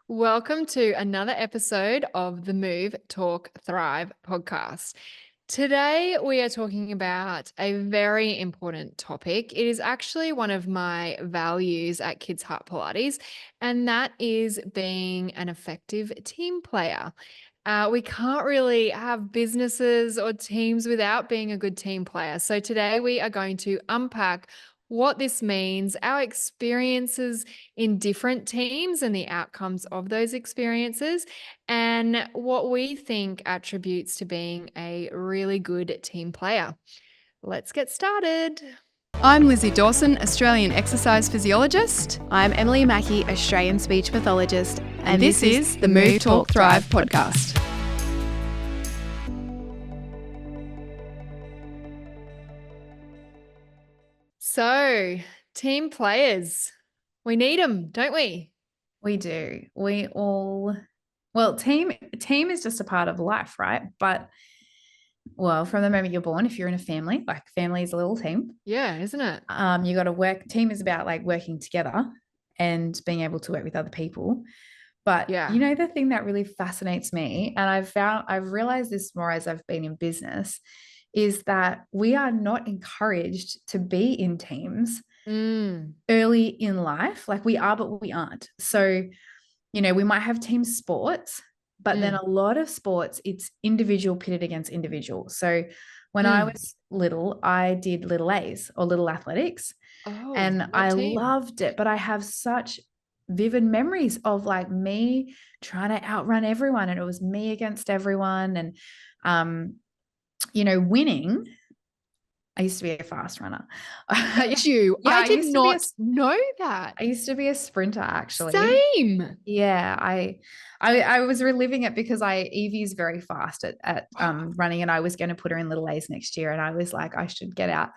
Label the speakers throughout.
Speaker 1: Welcome to another episode of the Move.Talk Thrive podcast. Today, we are talking about a very important topic. It is actually one of my values at Kids Heart Pilates, and that is being an effective team player. We can't really have businesses or teams without being a good team player. So, today we are going to unpack what this means, our experiences in different teams and the outcomes of those experiences, and what we think attributes to being a really good team player. Let's get started.
Speaker 2: I'm Lizzie Dawson, Australian exercise physiologist.
Speaker 3: I'm Emily Mackey, Australian speech pathologist.
Speaker 2: And this is the Move.Talk Thrive podcast.
Speaker 1: So, team players, we need them, don't we?
Speaker 3: We do. Team is just a part of life, right? But, from the moment you're born, if you're in a family, like family is a little team.
Speaker 1: Yeah, isn't it?
Speaker 3: You got to work. Team is about like working together and being able to work with other people. But
Speaker 1: Yeah.
Speaker 3: you know, the thing that really fascinates me, and I've realized this more as I've been in business, is that we are not encouraged to be in teams early in life. Like we are, but we aren't. So, you know, we might have team sports, but then a lot of sports, it's individual pitted against individual. So when I was little, I did little A's or little athletics, and I loved it. But I have such vivid memories of like me trying to outrun everyone, and it was me against everyone, and you know, winning. I used to be a fast runner.
Speaker 1: Did you?
Speaker 3: Yeah,
Speaker 1: I did not know that.
Speaker 3: I used to be a sprinter, actually.
Speaker 1: Same.
Speaker 3: Yeah, I was reliving it because Evie's very fast at running, and I was going to put her in little A's next year, and I was like, I should get out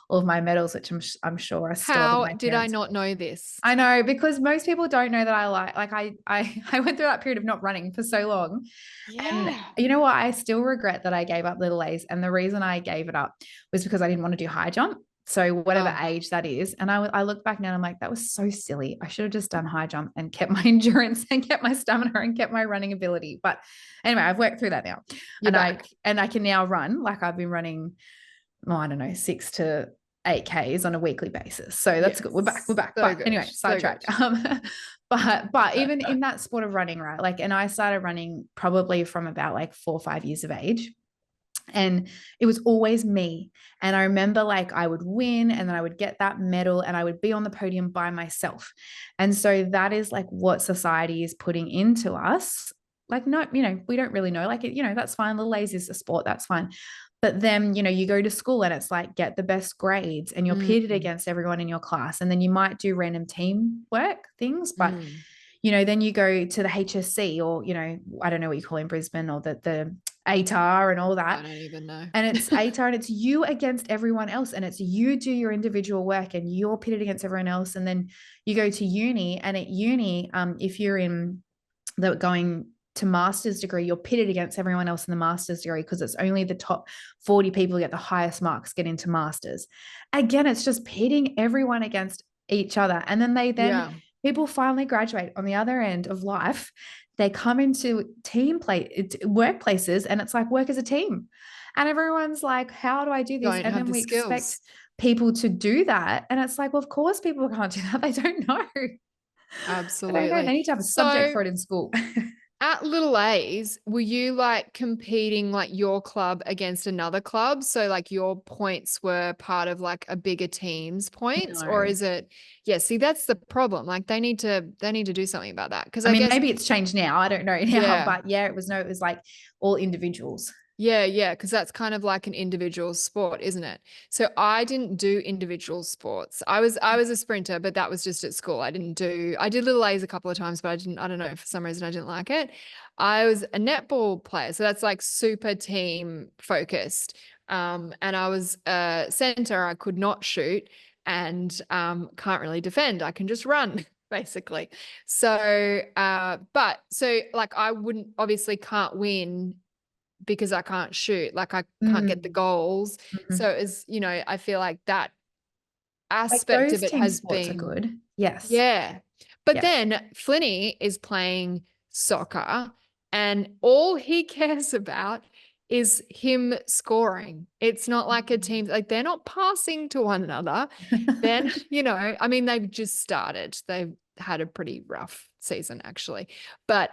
Speaker 3: all of my medals, which I'm sure I stored.
Speaker 1: How did I not know this?
Speaker 3: I know, because most people don't know that I went through that period of not running for so long.
Speaker 1: Yeah.
Speaker 3: And you know what? I still regret that I gave up little A's. And the reason I gave it up was because I didn't want to do high jump. So whatever age that is. And I look back now and I'm like, that was so silly. I should have just done high jump and kept my endurance and kept my stamina and kept my running ability. But anyway, I've worked through that now. I can now run. Like I've been running, I don't know, 6 to 8Ks on a weekly basis. So that's good. We're back.
Speaker 1: So
Speaker 3: but
Speaker 1: good.
Speaker 3: Anyway, sidetracked. But even in that sport of running, right? Like, and I started running probably from about like 4 or 5 years of age. And it was always me. And I remember like I would win, and then I would get that medal, and I would be on the podium by myself. And so that is like what society is putting into us. Like, no, you know, we don't really know. Like, you know, that's fine. Little A's is a sport. That's fine. But then, you know, you go to school and it's like, get the best grades, and you're pitted against everyone in your class. And then you might do random teamwork things, but you know, then you go to the HSC, or, you know, I don't know what you call it in Brisbane, or the ATAR and all that.
Speaker 1: I don't even know.
Speaker 3: And it's ATAR, and it's you against everyone else. And it's you do your individual work, and you're pitted against everyone else. And then you go to uni, and at uni, if you're in going to master's degree, you're pitted against everyone else in the master's degree, because it's only the top 40 people who get the highest marks get into masters. Again, it's just pitting everyone against each other. And then people finally graduate on the other end of life. They come into workplaces, and it's like work as a team. And everyone's like, how do I do this? And then we expect people to do that. And it's like, well, of course people can't do that. They don't know.
Speaker 1: Absolutely.
Speaker 3: They need to have a subject for it in school.
Speaker 1: At Little A's, were you like competing like your club against another club? So like your points were part of like a bigger team's points, or is it? Yeah, see, that's the problem. Like they need to do something about that. Because I mean,
Speaker 3: maybe it's changed now. I don't know now, but it was like all individuals.
Speaker 1: Yeah, because that's kind of like an individual sport, isn't it? So I didn't do individual sports. I was a sprinter, but that was just at school. I did little A's a couple of times, but I don't know, for some reason I didn't like it. I was a netball player, so that's like super team focused. And I was a center. I could not shoot, and can't really defend. I can just run. Basically. So like I can't win because I can't shoot, like I can't get the goals. So it's, you know, I feel like that aspect of it has been
Speaker 3: good. Yes.
Speaker 1: Yeah. But
Speaker 3: Yeah.
Speaker 1: then Flinny is playing soccer and all he cares about is him scoring. It's not like a team, like they're not passing to one another. Then, I mean, they've just started. They've had a pretty rough season actually, but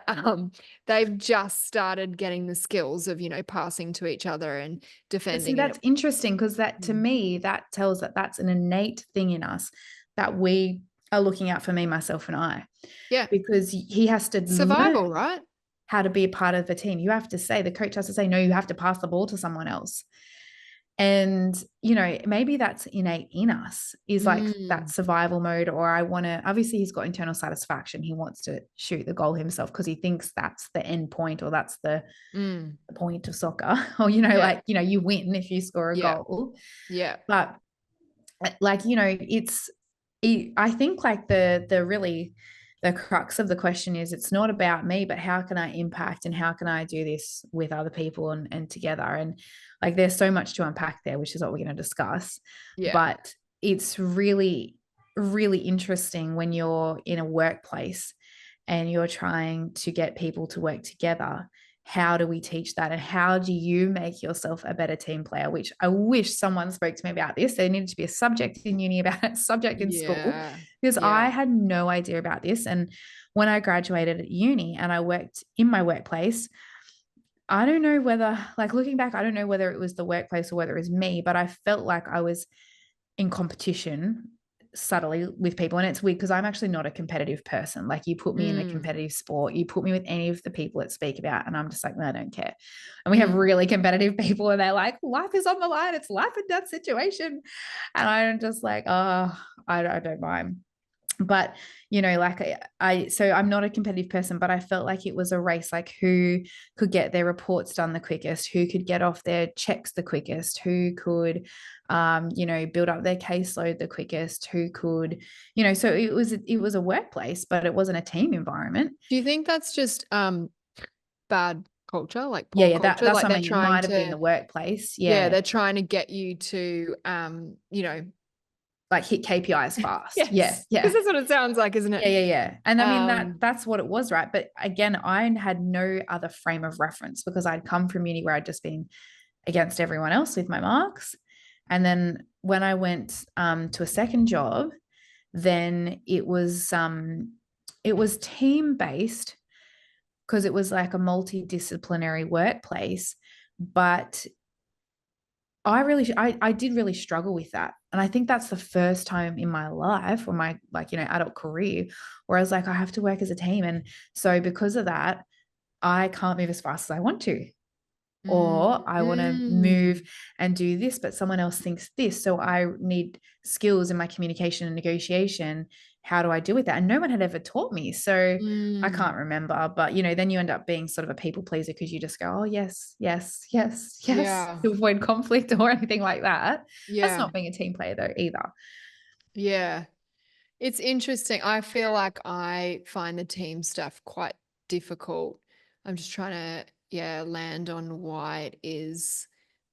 Speaker 1: they've just started getting the skills of, passing to each other and
Speaker 3: But see,
Speaker 1: defending.
Speaker 3: that's interesting because that, to me, that tells that that's an innate thing in us that we are looking out for, me, myself, and I.
Speaker 1: Yeah.
Speaker 3: Because he has to
Speaker 1: Survival,
Speaker 3: learn
Speaker 1: right?
Speaker 3: how to be a part of the team. You have to say, the coach has to say, no, you have to pass the ball to someone else. And, maybe that's innate in us, is like that survival mode. Or obviously he's got internal satisfaction. He wants to shoot the goal himself because he thinks that's the end point, or that's the point of soccer. Or,
Speaker 1: Yeah.
Speaker 3: you win if you score a
Speaker 1: Yeah.
Speaker 3: goal.
Speaker 1: Yeah.
Speaker 3: But I think like the crux of the question is, it's not about me, but how can I impact and how can I do this with other people and together? And like, there's so much to unpack there, which is what we're going to discuss.
Speaker 1: Yeah.
Speaker 3: But it's really, really interesting when you're in a workplace and you're trying to get people to work together. How do we teach that? And how do you make yourself a better team player? Which I wish someone spoke to me about this. There needed to be a subject in uni about it, subject in school, because I had no idea about this. And when I graduated at uni and I worked in my workplace, I don't know whether, like looking back, I don't know whether it was the workplace or whether it was me, but I felt like I was in competition subtly with people. And it's weird because I'm actually not a competitive person. Like, you put me in a competitive sport, you put me with any of the people that speak about, and I'm just like, no, I don't care. And we have really competitive people and they're like, life is on the line, it's life and death situation. And I'm just like, oh, I don't mind. But so I'm not a competitive person, but I felt like it was a race, like who could get their reports done the quickest, who could get off their checks the quickest, who could build up their caseload the quickest, who could, so it was a workplace, but it wasn't a team environment.
Speaker 1: Do you think that's just bad culture, like poor culture?
Speaker 3: That's
Speaker 1: Like
Speaker 3: what I
Speaker 1: they're
Speaker 3: mean. It
Speaker 1: trying
Speaker 3: might have been
Speaker 1: to,
Speaker 3: the workplace.
Speaker 1: they're trying to get you to,
Speaker 3: like hit KPIs fast.
Speaker 1: yes, because that's what it sounds like, isn't it?
Speaker 3: Yeah. And I mean, that's what it was, right? But again, I had no other frame of reference because I'd come from uni where I'd just been against everyone else with my marks. And then when I went to a second job, then it was team based because it was like a multidisciplinary workplace. But I did really struggle with that. And I think that's the first time in my life, or my adult career, where I was like, I have to work as a team. And so because of that, I can't move as fast as I want to, or I want to move and do this, but someone else thinks this. So I need skills in my communication and negotiation. How do I deal with that? And no one had ever taught me. So I can't remember, but then you end up being sort of a people pleaser because you just go, oh, yes,
Speaker 1: Yeah.
Speaker 3: to avoid conflict or anything like that. That's
Speaker 1: Yeah.
Speaker 3: not being a team player though either.
Speaker 1: Yeah. It's interesting. I feel like I find the team stuff quite difficult. I'm just trying to, land on why it is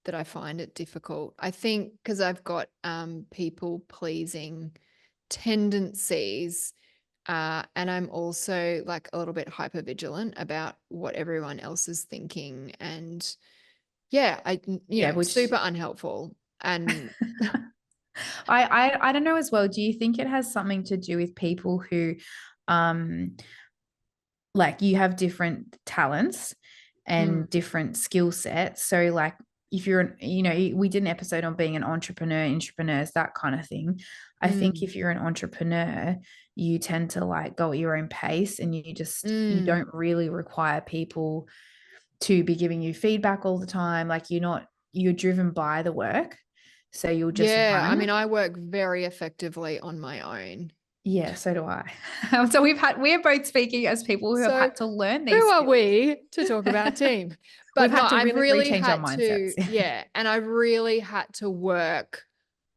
Speaker 1: that I find it difficult. I think because I've got people pleasing tendencies, and I'm also like a little bit hyper vigilant about what everyone else is thinking. And
Speaker 3: Which
Speaker 1: super unhelpful. And
Speaker 3: I don't know as well. Do you think it has something to do with people who like, you have different talents and different skill sets? So like, if you're we did an episode on being an entrepreneurs, that kind of thing. I think if you're an entrepreneur, you tend to like go at your own pace, and you don't really require people to be giving you feedback all the time. Like, you're driven by the work. So you'll just run
Speaker 1: I
Speaker 3: it.
Speaker 1: mean, I work very effectively on my own.
Speaker 3: Yeah, so do I. So we're both speaking as people who have had to learn these
Speaker 1: Who are
Speaker 3: skills.
Speaker 1: we to talk about team? But
Speaker 3: We've had to
Speaker 1: I've really
Speaker 3: rechange our
Speaker 1: had
Speaker 3: mindsets.
Speaker 1: to, and I really had to work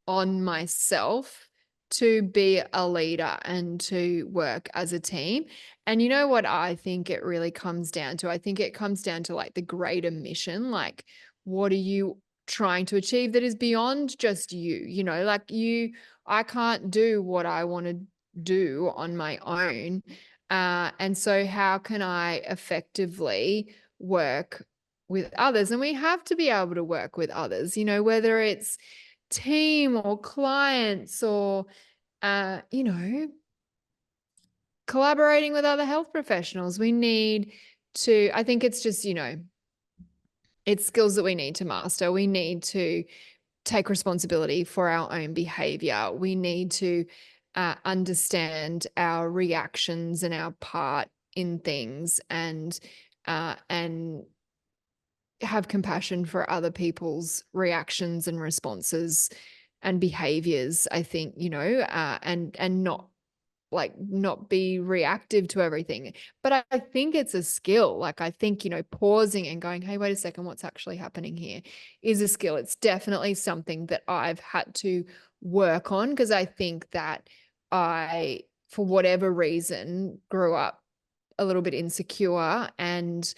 Speaker 1: on myself to be a leader and to work as a team. And you know what I think it really comes down to? I think it comes down to like the greater mission. Like, what are you trying to achieve that is beyond just you? Like I can't do what I want to do on my own. And so how can I effectively work with others? And we have to be able to work with others, whether it's team or clients or, you know, collaborating with other health professionals. We need to, I think it's just, it's skills that we need to master. We need to take responsibility for our own behavior. We need to understand our reactions and our part in things, and have compassion for other people's reactions and responses and behaviors. I think, and not be reactive to everything. But I think it's a skill. Like, I think, pausing and going, hey, wait a second, what's actually happening here is a skill. It's definitely something that I've had to work on, because I think that I, for whatever reason, grew up a little bit insecure. And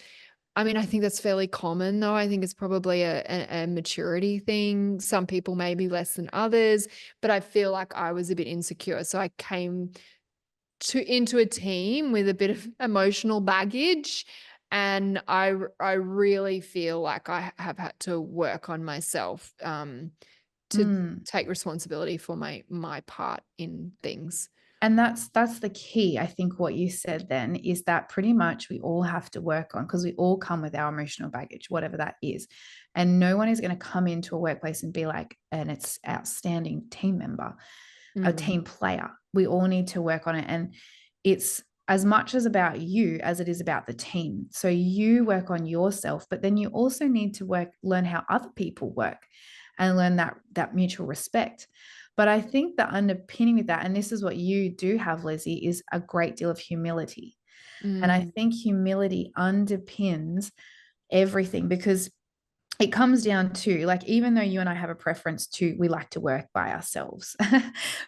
Speaker 1: I mean, I think that's fairly common, though. I think it's probably a maturity thing. Some people may be less than others, but I feel like I was a bit insecure. So I came into a team with a bit of emotional baggage, and I really feel like I have had to work on myself to take responsibility for my part in things.
Speaker 3: And that's the key. I think what you said then is that pretty much we all have to work on, because we all come with our emotional baggage, whatever that is. And no one is going to come into a workplace and be like it's outstanding team member, a team player. We all need to work on it. And it's as much as about you as it is about the team. So you work on yourself, but then you also need to learn how other people work and learn that mutual respect. But I think the underpinning with that, and this is what you do have, Lizzie, is a great deal of humility. And I think humility underpins everything, because it comes down to, like, even though you and I have a preference we like to work by ourselves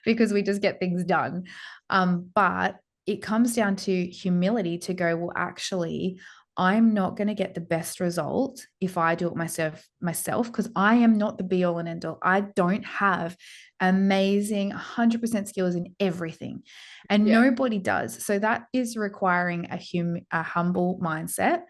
Speaker 3: because we just get things done. But it comes down to humility to go, well, actually, I'm not going to get the best result if I do it myself, because I am not the be all and end all. I don't have amazing 100% skills in everything, and nobody does. So that is requiring a humble mindset.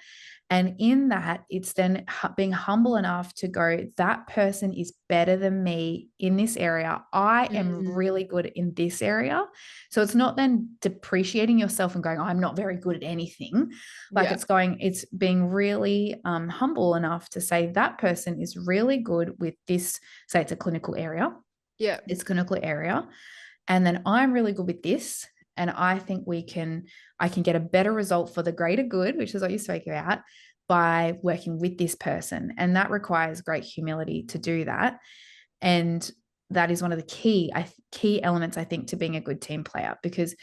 Speaker 3: And in that, it's then being humble enough to go, that person is better than me in this area. I am really good in this area. So it's not then depreciating yourself and going, I'm not very good at anything. Like, it's being really humble enough to say that person is really good with this. Say it's a clinical area.
Speaker 1: Yeah.
Speaker 3: It's clinical area. And then I'm really good with this. And I think I can get a better result for the greater good, which is what you spoke about, by working with this person. And that requires great humility to do that. And that is one of the key elements, I think, to being a good team player, because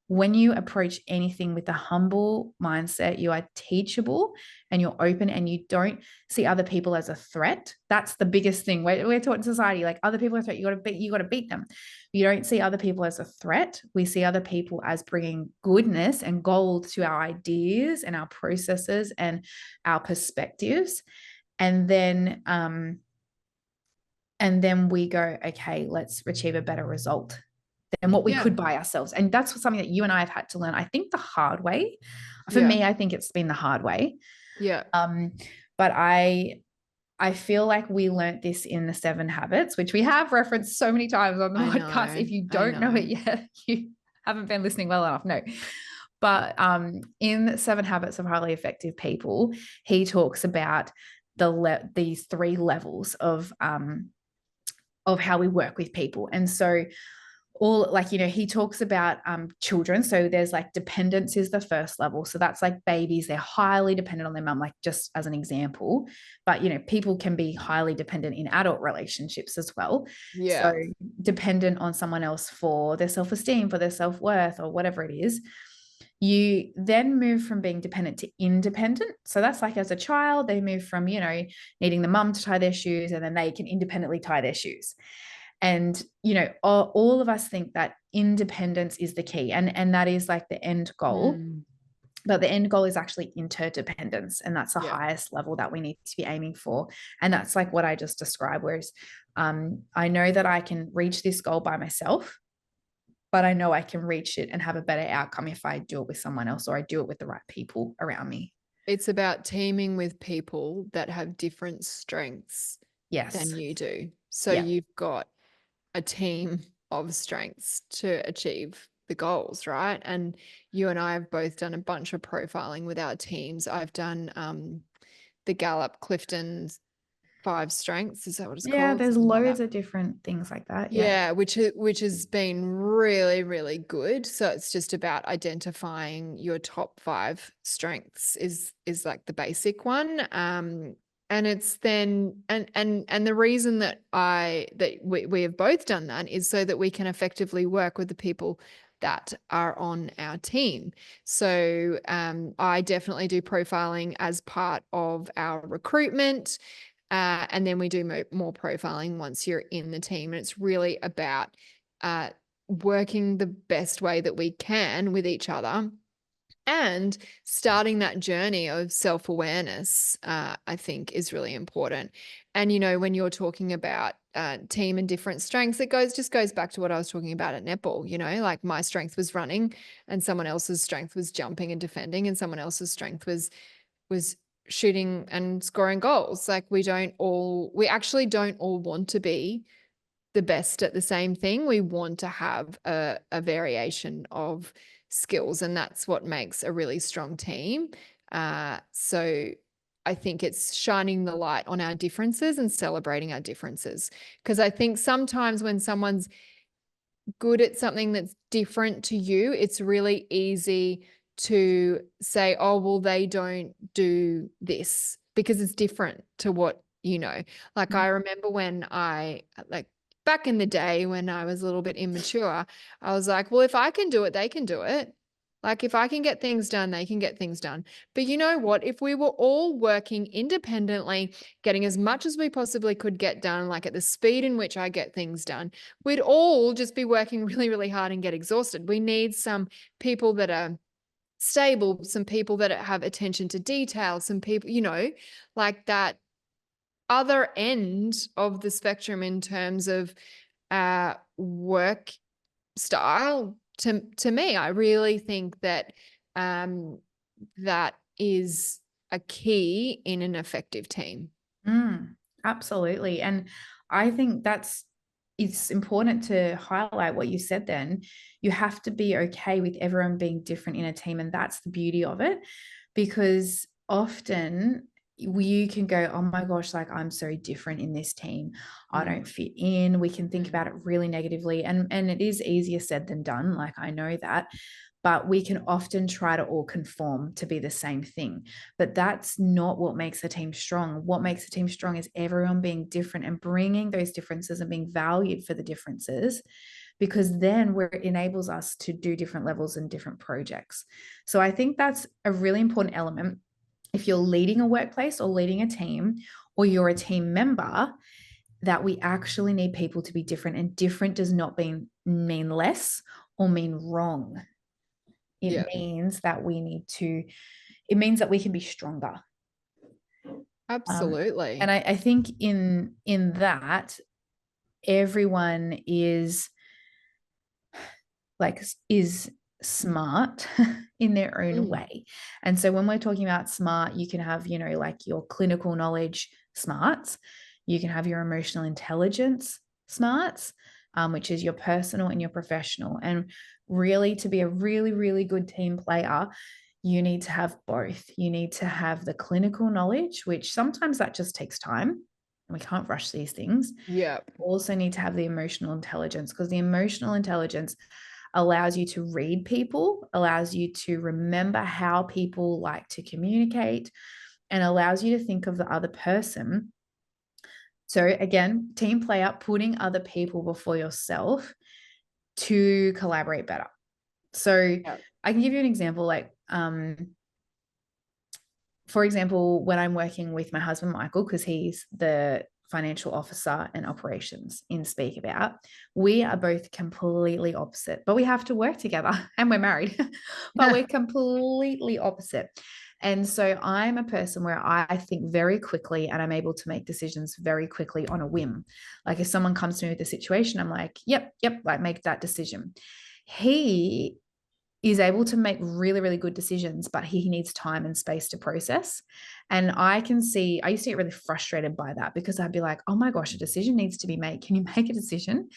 Speaker 3: when you approach anything with a humble mindset, you are teachable and you're open, and you don't see other people as a threat. That's the biggest thing. We're taught in society, like, other people are a threat. You got to beat them. You don't see other people as a threat. We see other people as bringing goodness and gold to our ideas and our processes and our perspectives. And then we go, okay, let's achieve a better result than what we could by ourselves. And that's something that you and I have had to learn, I think, the hard way. For me, I think it's been the hard way.
Speaker 1: Yeah.
Speaker 3: But I feel like we learnt this in the 7 Habits, which we have referenced so many times on the podcast. If you don't know it yet, you haven't been listening well enough. No. But in 7 Habits of Highly Effective People, he talks about these 3 levels of how we work with people. And so he talks about children. So there's like dependence is the first level. So that's like babies. They're highly dependent on their mum, like, just as an example. But, people can be highly dependent in adult relationships as well.
Speaker 1: Yeah.
Speaker 3: So dependent on someone else for their self-esteem, for their self-worth, or whatever it is. You then move from being dependent to independent. So that's like, as a child, they move from, needing the mum to tie their shoes, and then they can independently tie their shoes. And, all of us think that independence is the key, and that is like the end goal. But the end goal is actually interdependence. And that's the highest level that we need to be aiming for. And that's like what I just described, whereas I know that I can reach this goal by myself. but I know I can reach it and have a better outcome if I do it with someone else, or I do it with the right people around me.
Speaker 1: It's about teaming with people that have different strengths than
Speaker 3: Yes.
Speaker 1: you do. So
Speaker 3: Yeah.
Speaker 1: you've got a team of strengths to achieve the goals, right? And you and I have both done a bunch of profiling with our teams. I've done the Gallup Clifton 5 strengths. Is that what it's
Speaker 3: Yeah,
Speaker 1: called?
Speaker 3: there's
Speaker 1: Something like
Speaker 3: loads
Speaker 1: that.
Speaker 3: of different things like that. Yeah.
Speaker 1: Yeah, which has been really, really good. So it's just about identifying your top 5 strengths is like the basic one. And it's then and the reason that we have both done that is so that we can effectively work with the people that are on our team. So I definitely do profiling as part of our recruitment. And then we do more profiling once you're in the team. And it's really about working the best way that we can with each other and starting that journey of self-awareness, I think is really important. And, when you're talking about team and different strengths, it just goes back to what I was talking about at netball, like my strength was running and someone else's strength was jumping and defending and someone else's strength was shooting and scoring goals. Like we actually don't all want to be the best at the same thing. We want to have a variation of skills, and that's what makes a really strong team. So I think it's shining the light on our differences and celebrating our differences. Because I think sometimes when someone's good at something that's different to you, it's really easy to say, oh, well, they don't do this because it's different to what you know. Like I remember when back in the day when I was a little bit immature, I was like, well, if I can do it, they can do it. Like if I can get things done, they can get things done. But you know what? If we were all working independently, getting as much as we possibly could get done, like at the speed in which I get things done, we'd all just be working really, really hard and get exhausted. We need some people that are stable, some people that have attention to detail, some people, like that other end of the spectrum in terms of work style. To me, I really think that that is a key in an effective team.
Speaker 3: Absolutely. And I think it's important to highlight what you said then. You have to be okay with everyone being different in a team. And that's the beauty of it, because often you can go, oh my gosh, like I'm so different in this team. I don't fit in. We can think about it really negatively. And it is easier said than done. Like I know that. But we can often try to all conform to be the same thing. But that's not what makes a team strong. What makes a team strong is everyone being different and bringing those differences and being valued for the differences, because then it enables us to do different levels and different projects. So I think that's a really important element. If you're leading a workplace or leading a team, or you're a team member, that we actually need people to be different. And different does not mean less or mean wrong. It means that it means that we can be stronger.
Speaker 1: Absolutely.
Speaker 3: And I think in that, everyone is smart in their own way. And so when we're talking about smart, you can have, like your clinical knowledge smarts, you can have your emotional intelligence smarts, which is your personal and your professional. And really, to be a really, really good team player, you need to have both. You need to have the clinical knowledge, which sometimes that just takes time, and we can't rush these things.
Speaker 1: Yeah.
Speaker 3: Also need to have the emotional intelligence, because the emotional intelligence allows you to read people, allows you to remember how people like to communicate, and allows you to think of the other person. So again, team player, putting other people before yourself to collaborate better. So I can give you an example, like, for example, when I'm working with my husband, Michael, because he's the financial officer and operations in Speak About, we are both completely opposite, but we have to work together, and we're married, but we're completely opposite. And so I'm a person where I think very quickly, and I'm able to make decisions very quickly on a whim. Like if someone comes to me with a situation, I'm like, yep, like make that decision. he is able to make really, really good decisions, but he needs time and space to process. And I used to get really frustrated by that because I'd be like, oh my gosh, a decision needs to be made. Can you make a decision?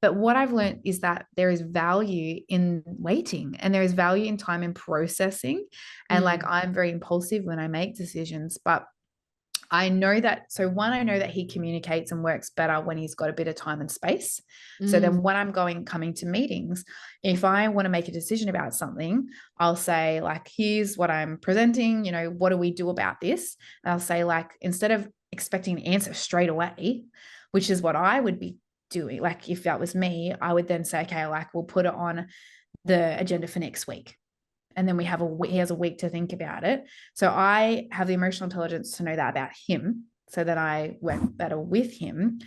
Speaker 3: But what I've learned is that there is value in waiting, and there is value in time in processing. And like, I'm very impulsive when I make decisions, but I know that. So one, I know that he communicates and works better when he's got a bit of time and space. So then when I'm coming to meetings, if I want to make a decision about something, I'll say like, here's what I'm presenting, what do we do about this? And I'll say like, instead of expecting an answer straight away, which is what I would be doing. Like if that was me, I would then say, okay, like we'll put it on the agenda for next week. And then he has a week to think about it. So I have the emotional intelligence to know that about him so that I work better with him.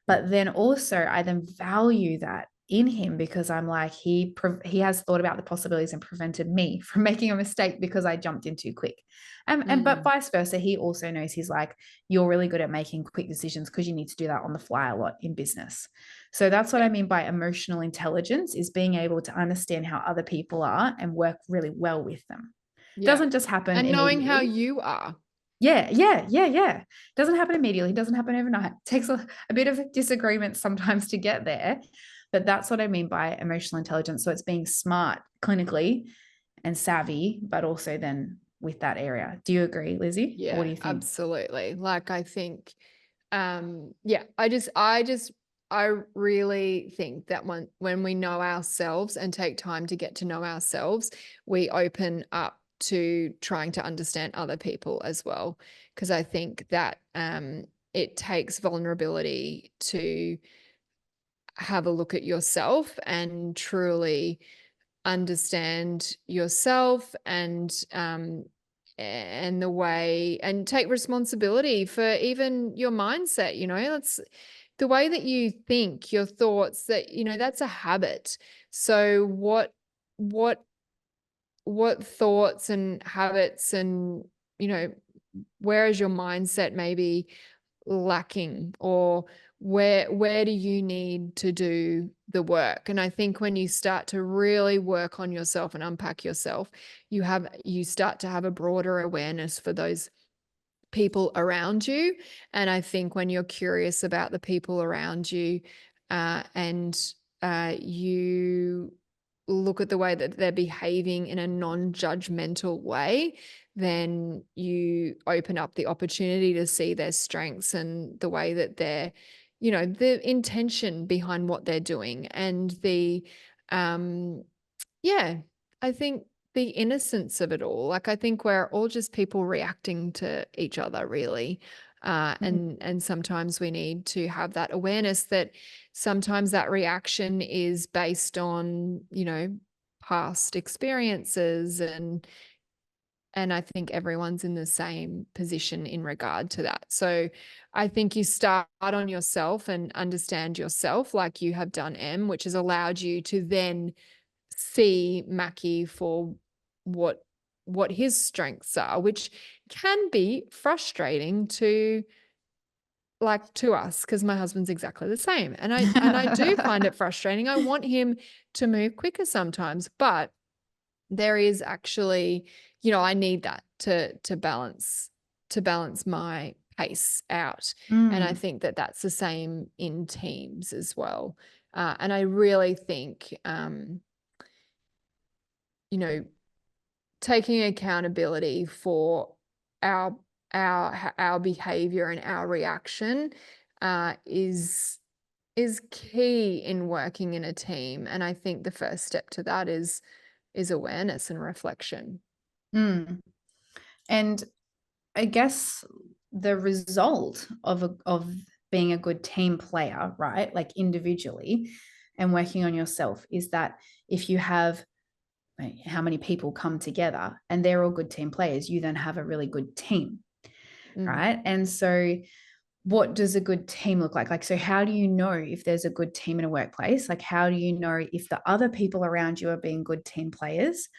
Speaker 3: But then also I then value that in him because I'm like, he has thought about the possibilities and prevented me from making a mistake because I jumped in too quick. But vice versa, he also knows, he's like, you're really good at making quick decisions because you need to do that on the fly a lot in business. So that's what I mean by emotional intelligence, is being able to understand how other people are and work really well with them. It doesn't just happen
Speaker 1: and knowing how
Speaker 3: immediately.
Speaker 1: you are.
Speaker 3: Yeah. Doesn't happen immediately. Doesn't happen overnight. It takes a bit of disagreement sometimes to get there. But that's what I mean by emotional intelligence. So it's being smart clinically and savvy, but also then with that area. Do you agree, Lizzie?
Speaker 1: Yeah,
Speaker 3: or what do you think?
Speaker 1: absolutely. Like, I think, I really think that when we know ourselves and take time to get to know ourselves, we open up to trying to understand other people as well. Because I think that it takes vulnerability to have a look at yourself and truly understand yourself and the way, and take responsibility for even your mindset. That's the way that you think, your thoughts, that's a habit. So what thoughts and habits and where is your mindset maybe lacking, or where do you need to do the work? And I think when you start to really work on yourself and unpack yourself, you start to have a broader awareness for those people around you. And I think when you're curious about the people around you, and you look at the way that they're behaving in a non-judgmental way, then you open up the opportunity to see their strengths and the way that they're, the intention behind what they're doing, and I think the innocence of it all. Like, I think we're all just people reacting to each other, really. And sometimes we need to have that awareness that sometimes that reaction is based on, past experiences, and I think everyone's in the same position in regard to that. So I think you start on yourself and understand yourself like you have done, Em, which has allowed you to then see Mackie for what his strengths are, which can be frustrating to us, because my husband's exactly the same. And I do find it frustrating. I want him to move quicker sometimes, but there is actually, I need that to balance my pace out. And I think that that's the same in teams as well. And I really think, taking accountability for our behavior and our reaction is key in working in a team. And I think the first step to that is awareness and reflection.
Speaker 3: And I guess the result of being a good team player, right, like individually and working on yourself, is that if you have how many people come together and they're all good team players, you then have a really good team, right? And so what does a good team look like? Like, so how do you know if there's a good team in a workplace? Like, how do you know if the other people around you are being good team players?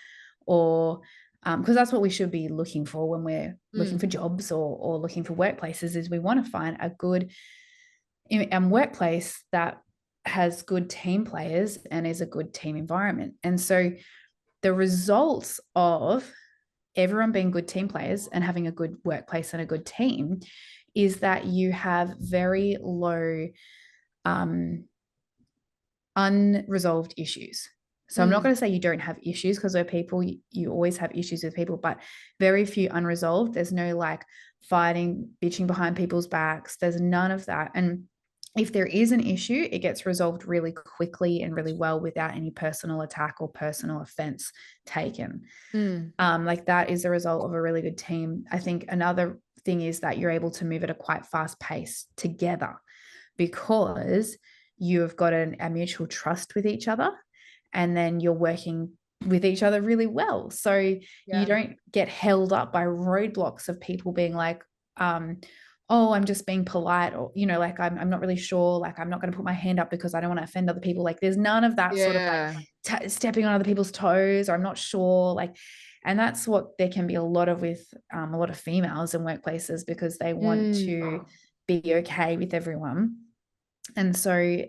Speaker 3: Or because that's what we should be looking for when we're looking for jobs or looking for workplaces, is we want to find a good workplace that has good team players and is a good team environment. And so the results of everyone being good team players and having a good workplace and a good team is that you have very low unresolved issues. So I'm not going to say you don't have issues, because we're people, you always have issues with people, but very few unresolved. There's no like fighting, bitching behind people's backs. There's none of that. And if there is an issue, it gets resolved really quickly and really well without any personal attack or personal offense taken. Like that is a result of a really good team. I think another thing is that you're able to move at a quite fast pace together, because you've got a mutual trust with each other, and then you're working with each other really well. So you don't get held up by roadblocks of people being like, oh, I'm just being polite, or, you know, like I'm not really sure, like I'm not going to put my hand up because I don't want to offend other people. Like there's none of that sort of like stepping on other people's toes, or I'm not sure, like, and that's what there can be a lot of with a lot of females in workplaces, because they want to be okay with everyone. And so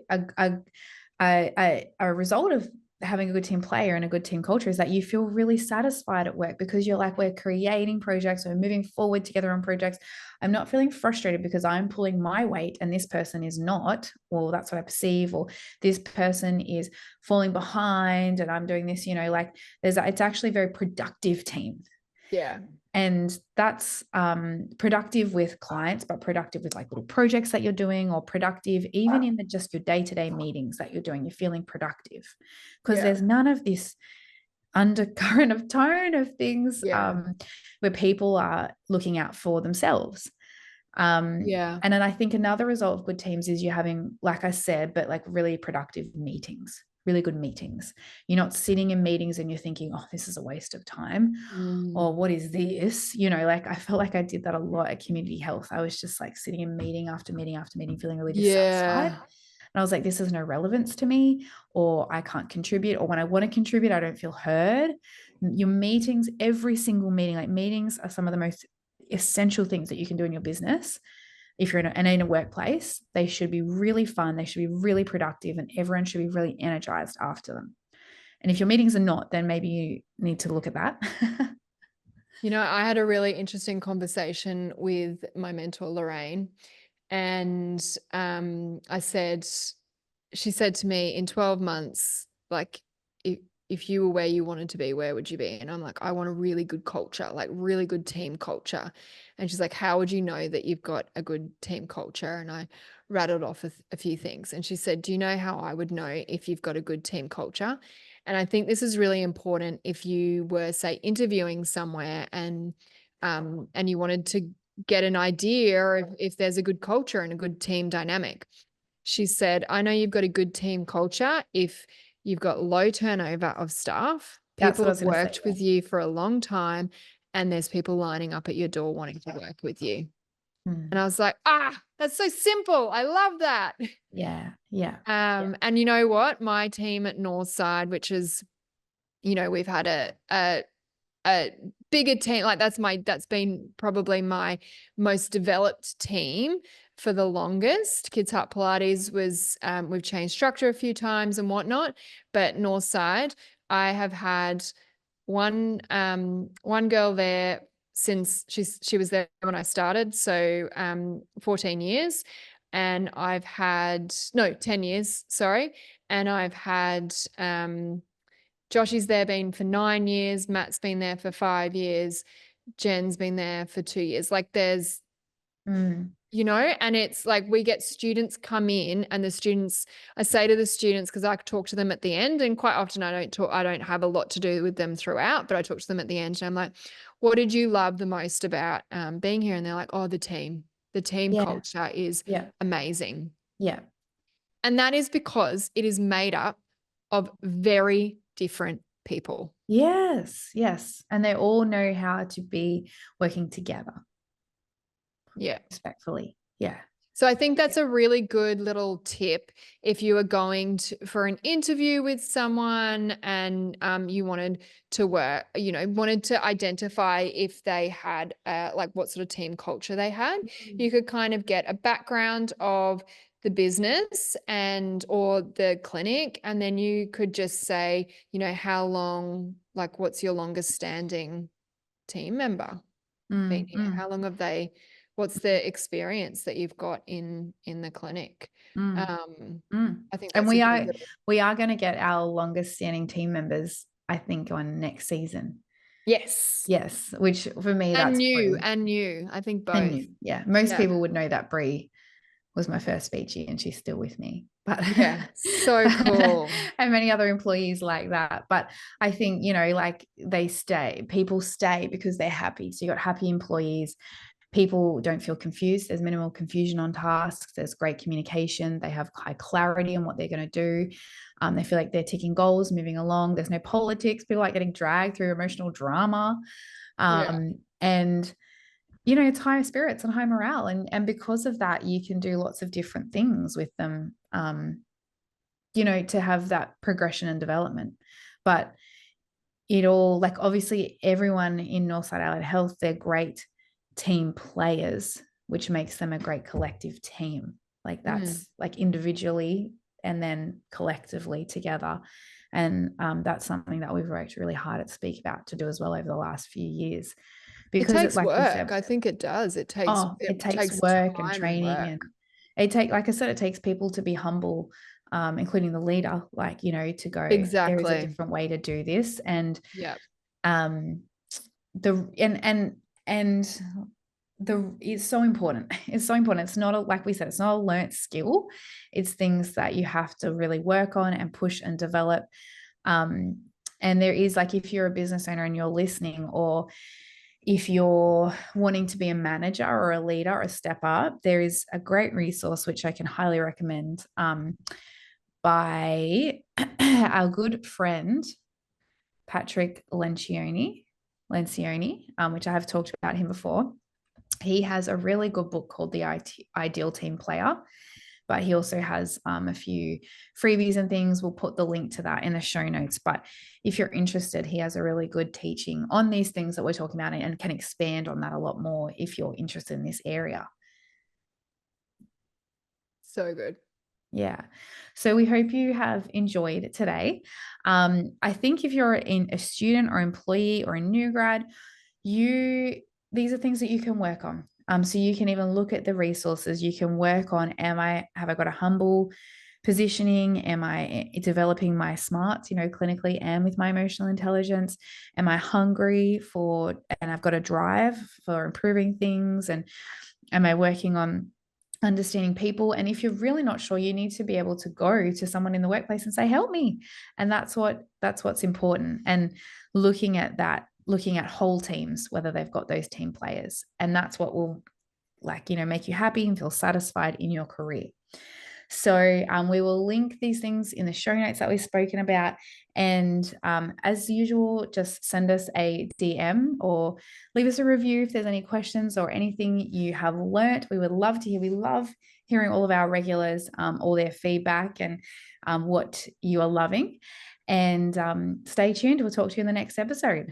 Speaker 3: a result of having a good team player and a good team culture is that you feel really satisfied at work, because you're like, we're creating projects, we're moving forward together on projects. I'm not feeling frustrated because I'm pulling my weight and this person is not, or that's what I perceive, or this person is falling behind and I'm doing this, you know, like it's actually a very productive team.
Speaker 1: Yeah.
Speaker 3: And that's productive with clients, but productive with like little projects that you're doing, or productive even in just your day-to-day meetings that you're doing. You're feeling productive because there's none of this undercurrent of tone of things where people are looking out for themselves. And then I think another result of good teams is you're having, like I said, but like really productive meetings, really good meetings. You're not sitting in meetings and you're thinking, oh, this is a waste of time, or what is this? You know, like I felt like I did that a lot at Community Health. I was just like sitting in meeting after meeting after meeting, feeling really dissatisfied. And I was like, this has no relevance to me, or I can't contribute, or when I want to contribute, I don't feel heard. Your meetings, every single meeting, like meetings are some of the most essential things that you can do in your business. If you're in a workplace, they should be really fun. They should be really productive, and everyone should be really energized after them. And if your meetings are not, then maybe you need to look at that.
Speaker 1: You know, I had a really interesting conversation with my mentor, Lorraine, and she said to me, in 12 months, like, if you were where you wanted to be, where would you be? And I'm like, I want a really good culture, like really good team culture. And she's like, how would you know that you've got a good team culture? And I rattled off a few things. And she said, do you know how I would know if you've got a good team culture? And I think this is really important if you were, say, interviewing somewhere and you wanted to get an idea if there's a good culture and a good team dynamic. She said, I know you've got a good team culture if you've got low turnover of staff, people have worked with you for a long time, and there's people lining up at your door wanting to work with you. And I was like, that's so simple. I love that.
Speaker 3: Yeah.
Speaker 1: And you know what? My team at Northside, which is, you know, we've had a bigger team, like that's been probably my most developed team for the longest. Kids Heart Pilates was, we've changed structure a few times and whatnot, but Northside, I have had one girl there since she was there when I started. So 14 years. And I've had, 10 years, sorry. And I've had, Joshy's there been for 9 years. Matt's been there for 5 years. Jen's been there for 2 years. Like there's, you know, and it's like we get students come in, and the students, I say to the students, because I talk to them at the end, and quite often I don't have a lot to do with them throughout, but I talk to them at the end, and I'm like, what did you love the most about being here? And they're like, oh, the team culture is amazing.
Speaker 3: Yeah.
Speaker 1: And that is because it is made up of very different people.
Speaker 3: Yes. And they all know how to be working together.
Speaker 1: Yeah.
Speaker 3: Respectfully. Yeah.
Speaker 1: So I think that's a really good little tip if you are going for an interview with someone and you wanted to wanted to identify if they had like what sort of team culture they had. You could kind of get a background of the business and or the clinic, and then you could just say, how long, like what's your longest standing team member been here? How long have they, what's the experience that you've got in the clinic? I think
Speaker 3: And
Speaker 1: that's a good
Speaker 3: we are going to get our longest standing team members, I think, on next season.
Speaker 1: Yes.
Speaker 3: Yes, which for me,
Speaker 1: And
Speaker 3: that's
Speaker 1: new,
Speaker 3: Brie.
Speaker 1: and new. I think both.
Speaker 3: And new. Yeah. Most people would know that Brie was my first speechie and she's still with me. But
Speaker 1: yeah, so cool.
Speaker 3: And many other employees like that. But I think, like people stay because they're happy. So you got happy employees. People don't feel confused. There's minimal confusion on tasks. There's great communication. They have high clarity on what they're going to do. They feel like they're ticking goals, moving along. There's no politics. People like getting dragged through emotional drama. And it's high spirits and high morale. And because of that, you can do lots of different things with them, to have that progression and development. But it all, like, obviously everyone in Northside Allied Health, they're great team players, which makes them a great collective team. Like that's like individually and then collectively together. And that's something that we've worked really hard at Speak About to do as well over the last few years. Because
Speaker 1: it takes
Speaker 3: like
Speaker 1: work. I think it does. It takes
Speaker 3: work and
Speaker 1: time
Speaker 3: training, and like I said, it takes people to be humble, including the leader, like, to go, there is a different way to do this. And it's so important. It's so important. It's not like we said, it's not a learnt skill. It's things that you have to really work on and push and develop. And there is, like, if you're a business owner and you're listening, or if you're wanting to be a manager or a leader or a step up, there is a great resource which I can highly recommend, by our good friend Patrick Lencioni, which I have talked about him before. He has a really good book called The Ideal Team Player, but he also has a few freebies and things. We'll put the link to that in the show notes. But if you're interested, he has a really good teaching on these things that we're talking about and can expand on that a lot more if you're interested in this area.
Speaker 1: So good.
Speaker 3: Yeah. So we hope you have enjoyed today. I think if you're a student or employee or a new grad, these are things that you can work on. So you can even look at the resources. You can work on, have I got a humble positioning? Am I developing my smarts, clinically and with my emotional intelligence? Am I hungry and I've got a drive for improving things? And am I working on understanding people? And if you're really not sure, you need to be able to go to someone in the workplace and say, help me. And that's what's important. And looking at whole teams, whether they've got those team players. And that's what will, make you happy and feel satisfied in your career. So we will link these things in the show notes that we've spoken about. And as usual, just send us a DM or leave us a review if there's any questions or anything you have learnt. We would love to hear. We love hearing all of our regulars, all their feedback and what you are loving. And stay tuned. We'll talk to you in the next episode.